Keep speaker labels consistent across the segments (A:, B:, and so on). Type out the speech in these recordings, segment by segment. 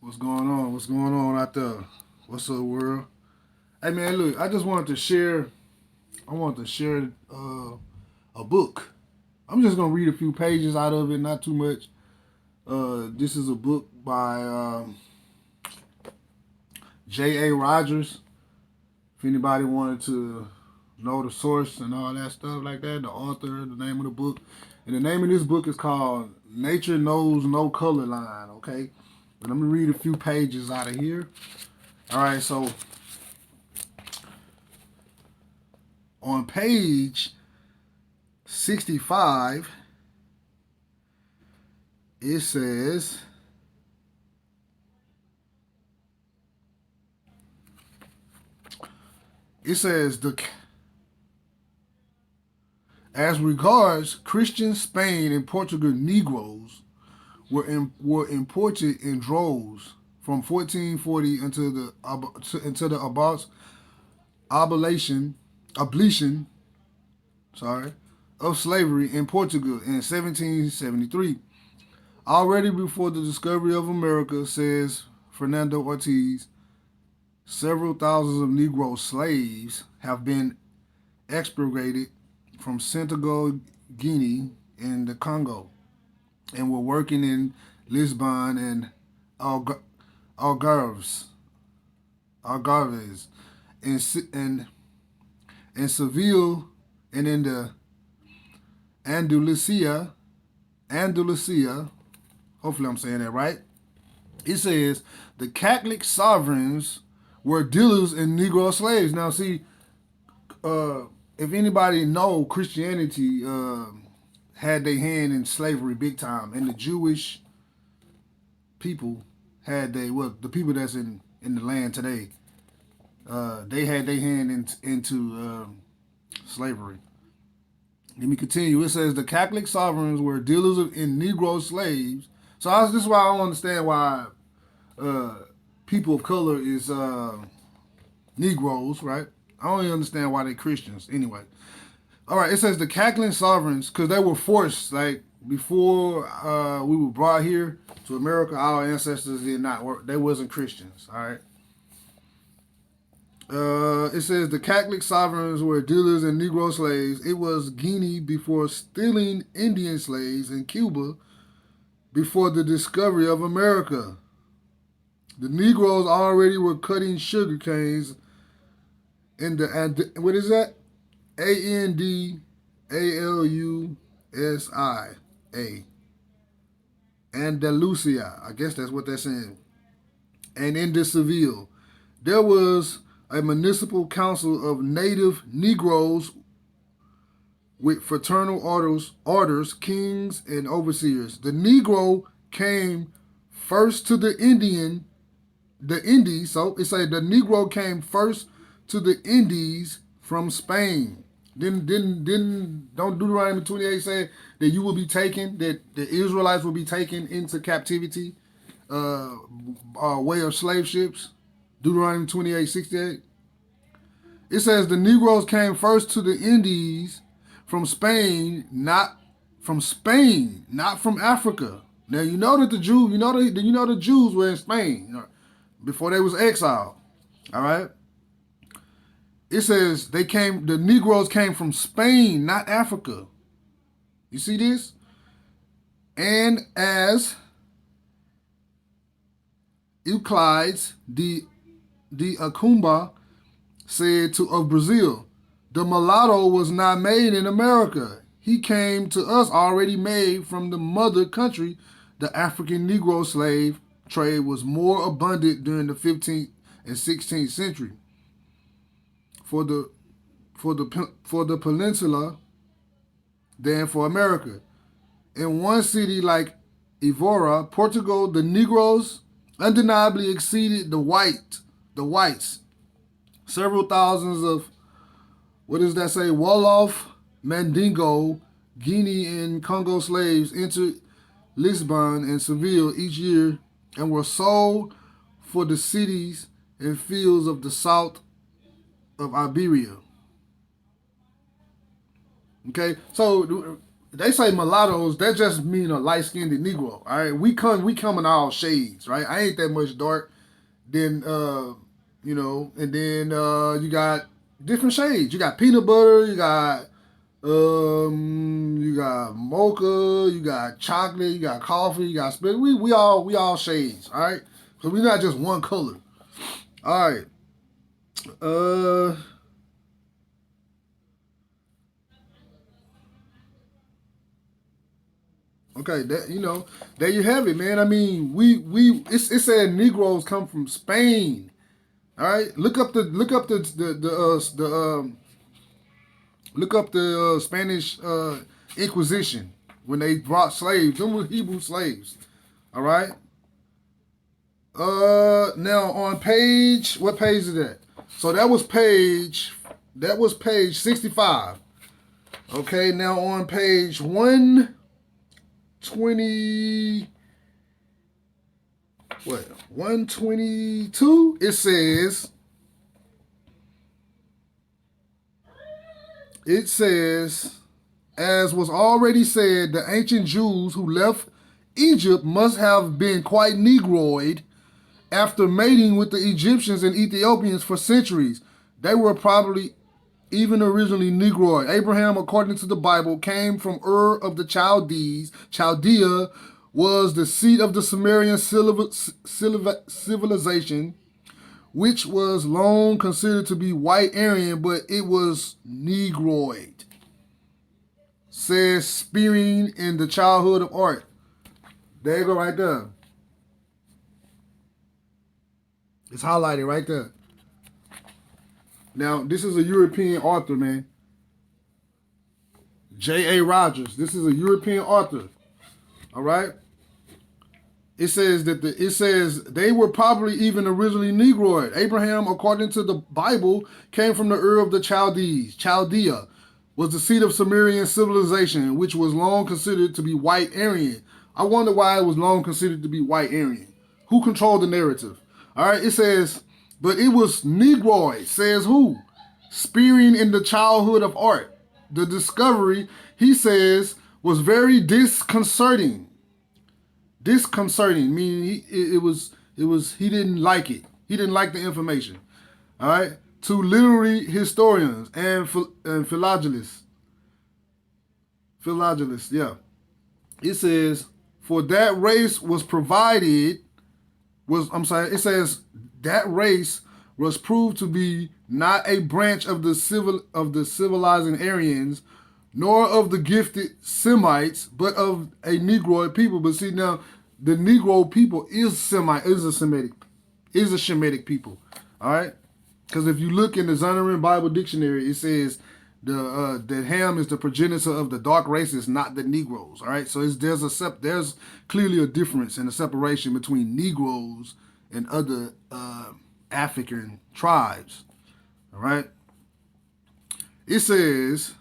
A: What's going on? What's going on out there? What's up, world? Hey man, look, I just wanted to share. I wanted to share a book. I'm just gonna read a few pages out of it, not too much. This is a book by J.A. Rogers. If anybody wanted to know the source and all that stuff like that, the author, the name of the book, and the name of this book is called "Nature Knows No Color Line." Okay, but I'm gonna read a few pages out of here. All right, so on page 65, it says, the as regards Christian Spain and Portugal Negroes were imported in droves from 1440 until the abolition abolition sorry of slavery in Portugal in 1773. Already before the discovery of America, says Fernando Ortiz, several thousands of Negro slaves have been expurgated from Senegal, Guinea, and the Congo, and were working in Lisbon and Algarves, Algarves, and in Seville, and in the Andalusia. Hopefully, I'm saying that right. It says the Catholic sovereigns were dealers in Negro slaves. Now, see, if anybody know Christianity had their hand in slavery big time, and the Jewish people had the people that's in the land today, they had their hand into slavery. Let me continue. It says the Catholic sovereigns were dealers in Negro slaves. So this is why I don't understand why uh, people of color is Negroes, right? I don't even understand why they Christians. Anyway, all right. It says the Catholic sovereigns, because they were forced, like before we were brought here to America. Our ancestors did not work. They wasn't Christians. All right. It says the Catholic sovereigns were dealers in Negro slaves. It was Guinea before stealing Indian slaves, and Cuba before the discovery of America. The Negroes already were cutting sugar canes in the, what is that? Andalusia, Andalusia. I guess that's what they're saying. And in the Seville, there was a municipal council of native Negroes with fraternal orders, kings, and overseers. The Negro came first to the Indies. So it said the Negro came first to the Indies from Spain. Don't Deuteronomy 28 say that you will be taken, that the Israelites will be taken into captivity, way of slave ships? Deuteronomy 28:68. It says the Negroes came first to the Indies from Spain, not from Africa. Now you know that the Jews were in Spain before they was exiled. All right. It says the Negroes came from Spain, not Africa. You see this? And as Euclides the Acumba said of Brazil, the mulatto was not made in America. He came to us already made from the mother country. The African Negro slave trade was more abundant during the 15th and 16th century for the peninsula than for America. In one city like Evora, Portugal, the Negroes undeniably exceeded the whites. Several thousands of, what does that say, Wolof, Mandingo, Guinea, and Congo slaves entered Lisbon and Seville each year and were sold for the cities and fields of the south of Iberia. Okay, so they say mulattoes. That just mean a light skinned Negro. All right, we come in all shades. Right, I ain't that much dark. Then and then you got different shades. You got peanut butter. You got mocha. You got chocolate. You got coffee. You got split. We all shades. All right, so we're not just one color. All right. Uh. Okay, there you have it, man. I mean, it said Negroes come from Spain. All right, look up the Spanish Inquisition when they brought slaves. Them were Hebrew slaves. All right. Now on page, what page is that? So that was page 65. Okay, now on page 120, what, 122, it says, as was already said, the ancient Jews who left Egypt must have been quite Negroid after mating with the Egyptians and Ethiopians for centuries. They were probably even originally Negroid. Abraham, according to the Bible, came from Ur of the Chaldees. Chaldea was the seat of the Sumerian civilization, which was long considered to be white Aryan, but it was Negroid. Says Spearing in the Childhood of Art. There you go, right there. It's highlighted right there. Now, this is a European author, man. J.A. Rogers. This is a European author. All right. It says they were probably even originally Negroid. Abraham, according to the Bible, came from the Ur of the Chaldees. Chaldea was the seat of Sumerian civilization, which was long considered to be white Aryan. I wonder why it was long considered to be white Aryan. Who controlled the narrative? All right, it says, but it was Negroid, says who? Spearing in the Childhood of Art. The discovery, he says, was very disconcerting. Disconcerting, meaning he didn't like it. He didn't like the information. All right, to literary historians and philologists. Philologists, yeah. It says, for that race was provided it says that race was proved to be not a branch of the civilizing Aryans, nor of the gifted Semites, but of a Negroid people. But see now, the Negro people is a Shemitic people. All right, because if you look in the Zondervan Bible Dictionary, it says that Ham is the progenitor of the dark races, not the Negroes. All right, so there's clearly a difference and a separation between Negroes and other African tribes. All right, it says,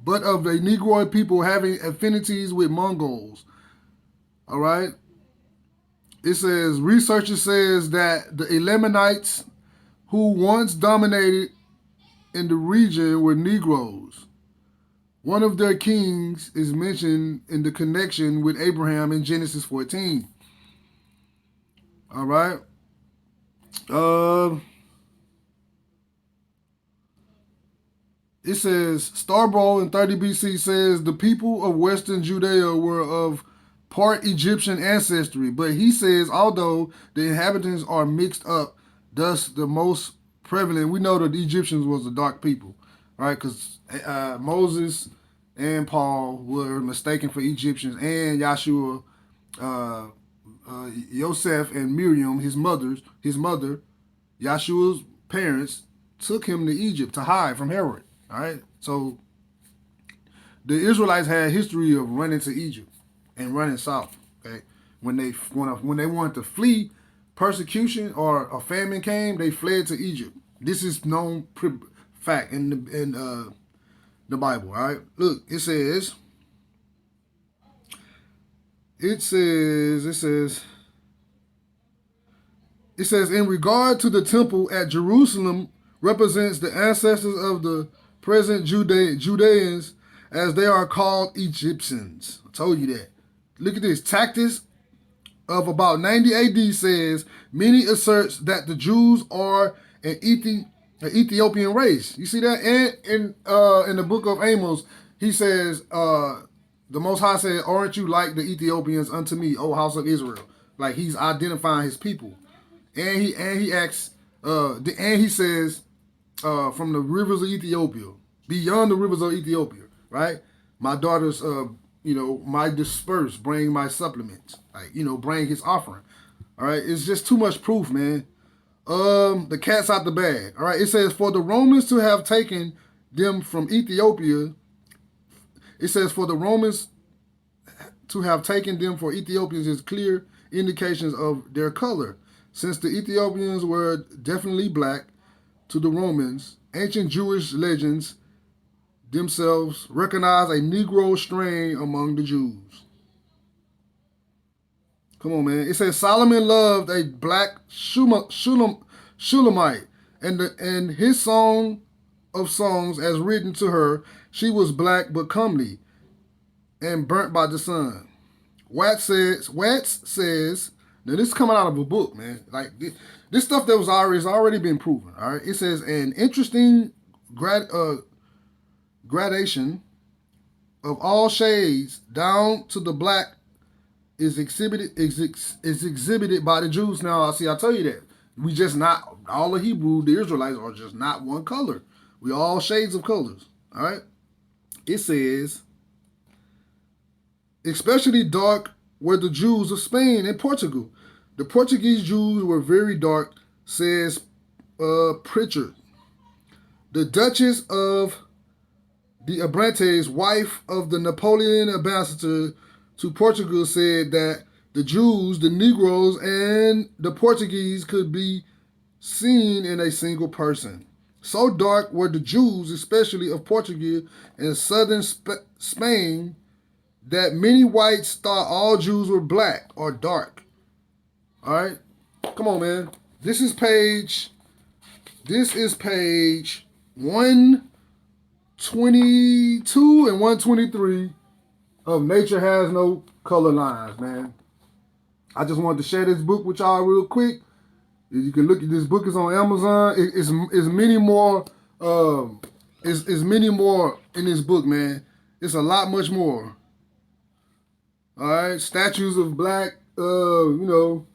A: but of the Negroid people having affinities with Mongols. All right. It says, researchers says that the Elamites who once dominated in the region were Negroes. One of their kings is mentioned in the connection with Abraham in Genesis 14. All right. It says, Strabo in 30 BC says the people of Western Judea were of part Egyptian ancestry, but he says although the inhabitants are mixed up, thus the most prevalent. We know that the Egyptians was a dark people, right? Because Moses and Paul were mistaken for Egyptians, and Yahshua, Yosef and Miriam, his mother, Yahshua's parents, took him to Egypt to hide from Herod. All right, so the Israelites had history of running to Egypt and running south. Okay, when they wanted to flee persecution or a famine came, they fled to Egypt. This is known fact in the Bible. All right, look, it says in regard to the temple at Jerusalem, represents the ancestors of the present Judeans, as they are called Egyptians. I told you that. Look at this. Tacitus of about 90 AD says, many asserts that the Jews are an Ethiopian race. You see that? And in the book of Amos, he says, the Most High said, aren't you like the Ethiopians unto me, O house of Israel? Like he's identifying his people. And he asks, and he says, from the rivers of Ethiopia, beyond the rivers of Ethiopia, right? My daughters, might disperse, bring my supplements, like, bring his offering. All right, it's just too much proof, man. The cat's out the bag. All right, it says, for the Romans to have taken them from Ethiopia, it says, for the Romans to have taken them for Ethiopians is clear indications of their color. Since the Ethiopians were definitely black to the Romans, ancient Jewish legends themselves recognize a Negro strain among the Jews. Come on, man. It says Solomon loved a black Shulamite, and his song of songs, as written to her, she was black but comely, and burnt by the sun. Watts says, now this is coming out of a book, man. Like this stuff that was already been proven. All right, it says an interesting gradation of all shades down to the black is exhibited by the Jews. Now, I tell you that we just not all the Hebrew, the Israelites are just not one color. We all shades of colors. All right. It says, especially dark were the Jews of Spain and Portugal. The Portuguese Jews were very dark, says Pritchard. The Duchess of the Abrantes, wife of the Napoleon ambassador to Portugal, said that the Jews, the Negroes, and the Portuguese could be seen in a single person. So dark were the Jews, especially of Portugal and southern Spain, that many whites thought all Jews were black or dark. All right? Come on, man. This is page 122 and 123 of Nature Has No Color Lines, man. I just wanted to share this book with y'all real quick. You can look at this book is on Amazon. It's many more. It's many more in this book, man. It's a lot much more. All right, statues of black. Look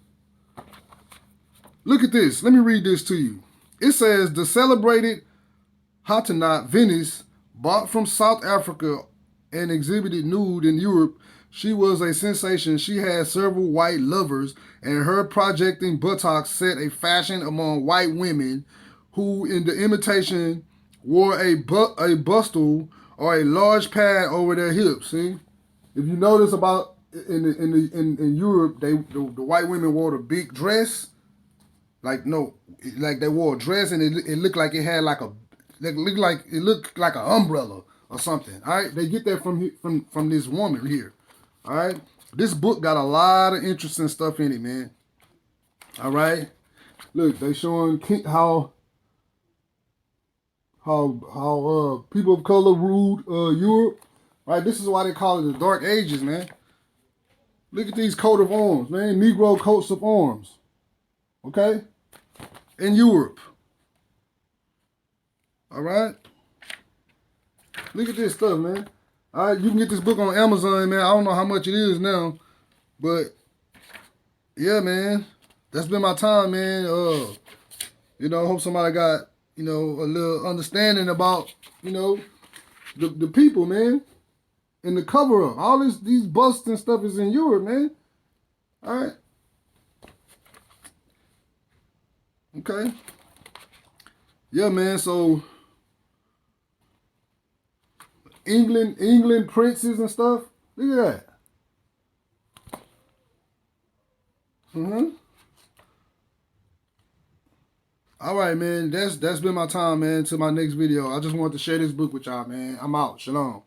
A: at this. Let me read this to you. It says the celebrated Hatanat Venice, bought from South Africa and exhibited nude in Europe. She was a sensation. She had several white lovers, and her projecting buttocks set a fashion among white women who, in the imitation, wore a bustle or a large pad over their hips. See, if you notice about in Europe, the white women wore the big dress, like they wore a dress, and it looked like it had like a, it looked like an umbrella or something. All right, they get that from this woman here. All right, this book got a lot of interesting stuff in it, man. All right, look, they showing how people of color ruled Europe. Right, this is why they call it the Dark Ages, man. Look at these coat of arms, man. Negro coats of arms. Okay, in Europe. All right, look at this stuff, man. All right, you can get this book on Amazon, man. I don't know how much it is now, but yeah, man, that's been my time, man. Hope somebody got, a little understanding about, the people, man, and the cover up. All these busts and stuff is in Europe, man. All right. Okay. Yeah, man. So England princes and stuff. Look at that. All right, man. That's been my time, man. Till my next video. I just wanted to share this book with y'all, man. I'm out. Shalom.